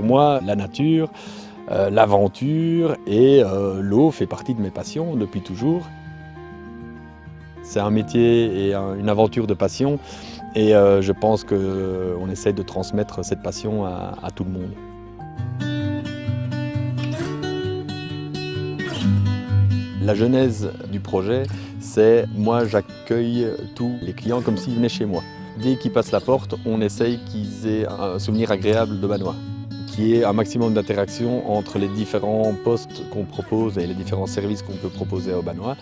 moi, la nature, l'aventure et l'eau fait partie de mes passions depuis toujours. C'est un métier et une aventure de passion et je pense qu'on essaie de transmettre cette passion à tout le monde. La genèse du projet, c'est moi j'accueille tous les clients comme s'ils venaient chez moi. Dès qu'ils passent la porte, on essaye qu'ils aient un souvenir agréable d'Aubannois, qu'il y ait un maximum d'interaction entre les différents postes qu'on propose et les différents services qu'on peut proposer à Aubannois.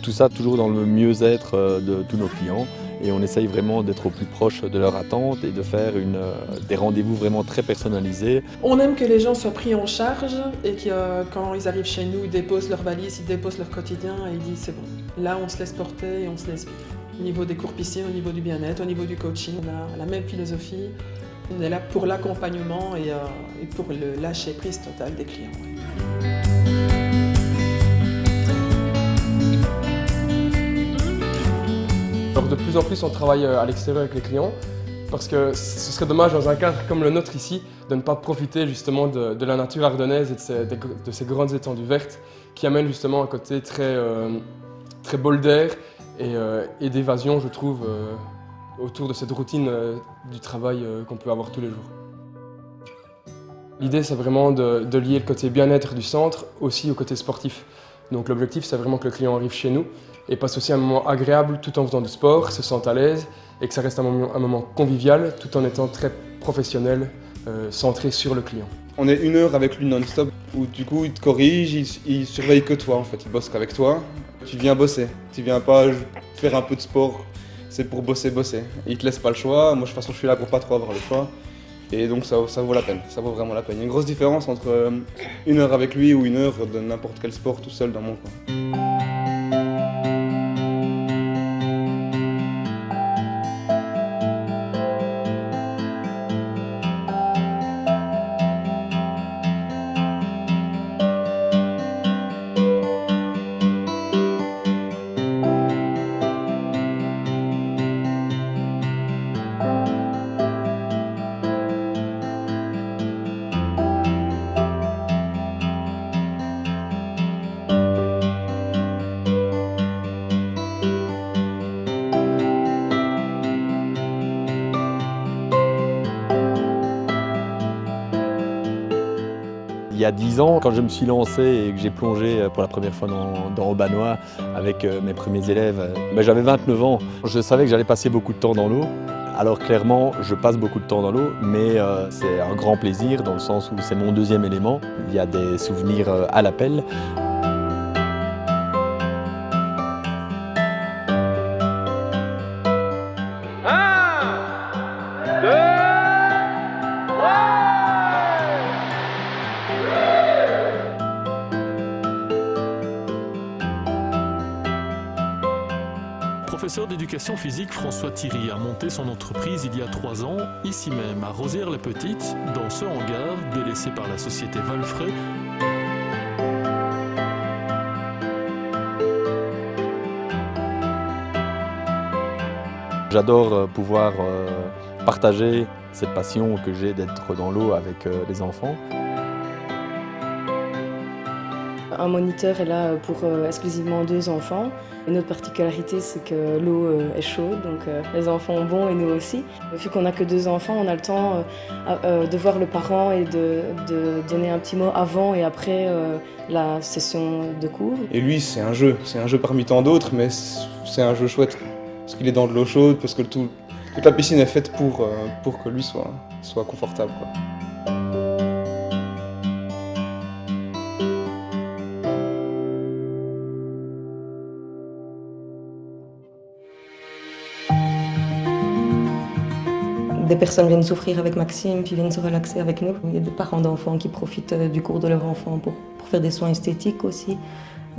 Tout ça toujours dans le mieux-être de tous nos clients et on essaye vraiment d'être au plus proche de leur attente et de faire des rendez-vous vraiment très personnalisés. On aime que les gens soient pris en charge et que quand ils arrivent chez nous, ils déposent leurs valises, ils déposent leur quotidien et ils disent c'est bon. Là, on se laisse porter et on se laisse vivre. Au niveau des cours piscine, au niveau du bien-être, au niveau du coaching, on a la même philosophie. On est là pour l'accompagnement et pour le lâcher-prise total des clients. Alors de plus en plus, on travaille à l'extérieur avec les clients parce que ce serait dommage dans un cadre comme le nôtre ici de ne pas profiter justement de la nature ardennaise et de ces grandes étendues vertes qui amènent justement un côté très bol d'air et d'évasion, je trouve, autour de cette routine du travail qu'on peut avoir tous les jours. L'idée, c'est vraiment de lier le côté bien-être du centre aussi au côté sportif. Donc l'objectif, c'est vraiment que le client arrive chez nous et passe aussi un moment agréable tout en faisant du sport, se sente à l'aise et que ça reste un moment convivial tout en étant très professionnel, centré sur le client. On est 1 heure avec lui non-stop où du coup il te corrige, il surveille que toi en fait, il bosse qu'avec toi. Tu viens bosser, tu viens pas faire un peu de sport, c'est pour bosser. Il te laisse pas le choix, moi de toute façon je suis là pour pas trop avoir le choix. Et donc ça vaut la peine, ça vaut vraiment la peine. Il y a une grosse différence entre 1 heure avec lui ou 1 heure de n'importe quel sport tout seul dans mon coin. Il y a 10 ans, quand je me suis lancé et que j'ai plongé pour la première fois dans Aubannois avec mes premiers élèves, j'avais 29 ans. Je savais que j'allais passer beaucoup de temps dans l'eau. Alors clairement, je passe beaucoup de temps dans l'eau, mais c'est un grand plaisir dans le sens où c'est mon 2e élément. Il y a des souvenirs à l'appel. Professeur d'éducation physique, François Thierry a monté son entreprise il y a 3 ans, ici même à Rosières-les-Petites, dans ce hangar délaissé par la société Valfray. J'adore pouvoir partager cette passion que j'ai d'être dans l'eau avec les enfants. Un moniteur est là pour exclusivement 2 enfants. Une autre particularité, c'est que l'eau est chaude, donc les enfants ont bon et nous aussi. Vu qu'on n'a que 2 enfants, on a le temps de voir le parent et de donner un petit mot avant et après la session de cours. Et lui, c'est un jeu parmi tant d'autres, mais c'est un jeu chouette. Parce qu'il est dans de l'eau chaude, parce que toute la piscine est faite pour que lui soit confortable, quoi. Des personnes viennent souffrir avec Maxime, puis viennent se relaxer avec nous. Il y a des parents d'enfants qui profitent du cours de leur enfant pour faire des soins esthétiques aussi,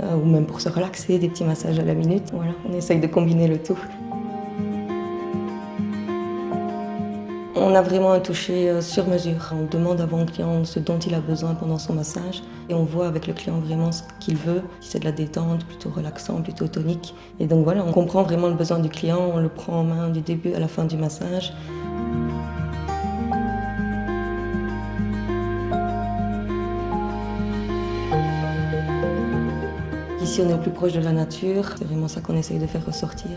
ou même pour se relaxer, des petits massages à la minute. Voilà, on essaye de combiner le tout. On a vraiment un toucher sur mesure. On demande avant au client ce dont il a besoin pendant son massage et on voit avec le client vraiment ce qu'il veut, si c'est de la détente, plutôt relaxant, plutôt tonique. Et donc voilà, on comprend vraiment le besoin du client, on le prend en main du début à la fin du massage. Ici, on est au plus proche de la nature. C'est vraiment ça qu'on essaye de faire ressortir.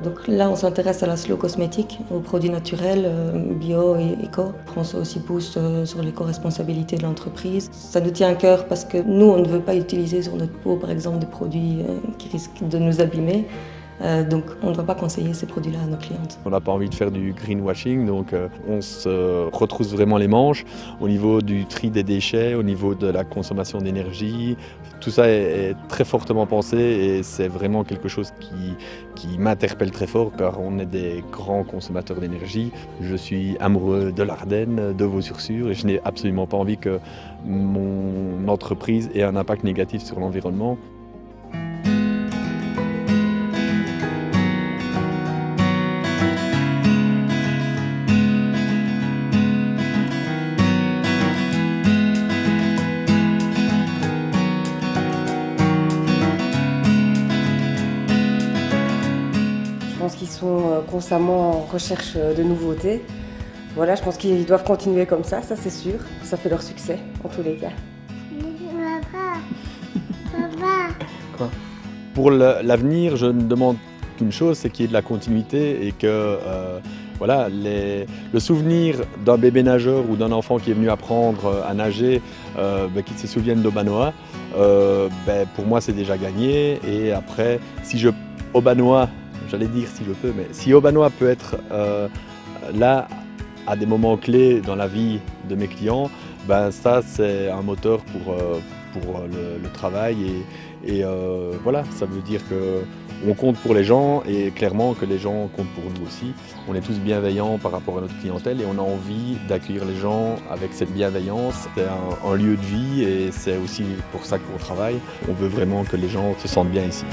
Donc là, on s'intéresse à la slow cosmétique, aux produits naturels, bio et éco. François aussi pousse sur l'éco-responsabilité de l'entreprise. Ça nous tient à cœur parce que nous, on ne veut pas utiliser sur notre peau, par exemple, des produits qui risquent de nous abîmer. Donc on ne va pas conseiller ces produits-là à nos clientes. On n'a pas envie de faire du greenwashing, donc on se retrousse vraiment les manches au niveau du tri des déchets, au niveau de la consommation d'énergie. Tout ça est très fortement pensé et c'est vraiment quelque chose qui m'interpelle très fort car on est des grands consommateurs d'énergie. Je suis amoureux de l'Ardenne, de vos Ursures et je n'ai absolument pas envie que mon entreprise ait un impact négatif sur l'environnement. Je pense qu'ils sont constamment en recherche de nouveautés. Voilà, je pense qu'ils doivent continuer comme ça c'est sûr. Ça fait leur succès, en tous les cas. Quoi ? Pour l'avenir, je ne demande qu'une chose, c'est qu'il y ait de la continuité et que voilà, le souvenir d'un bébé nageur ou d'un enfant qui est venu apprendre à nager, qu'il se souvienne d'Aubanois, pour moi c'est déjà gagné. Et après, si Aubanois, j'allais dire si je peux, mais si Aubanois peut être là à des moments clés dans la vie de mes clients, ça c'est un moteur pour le travail et voilà, ça veut dire qu'on compte pour les gens et clairement que les gens comptent pour nous aussi. On est tous bienveillants par rapport à notre clientèle et on a envie d'accueillir les gens avec cette bienveillance. C'est un lieu de vie et c'est aussi pour ça qu'on travaille. On veut vraiment que les gens se sentent bien ici.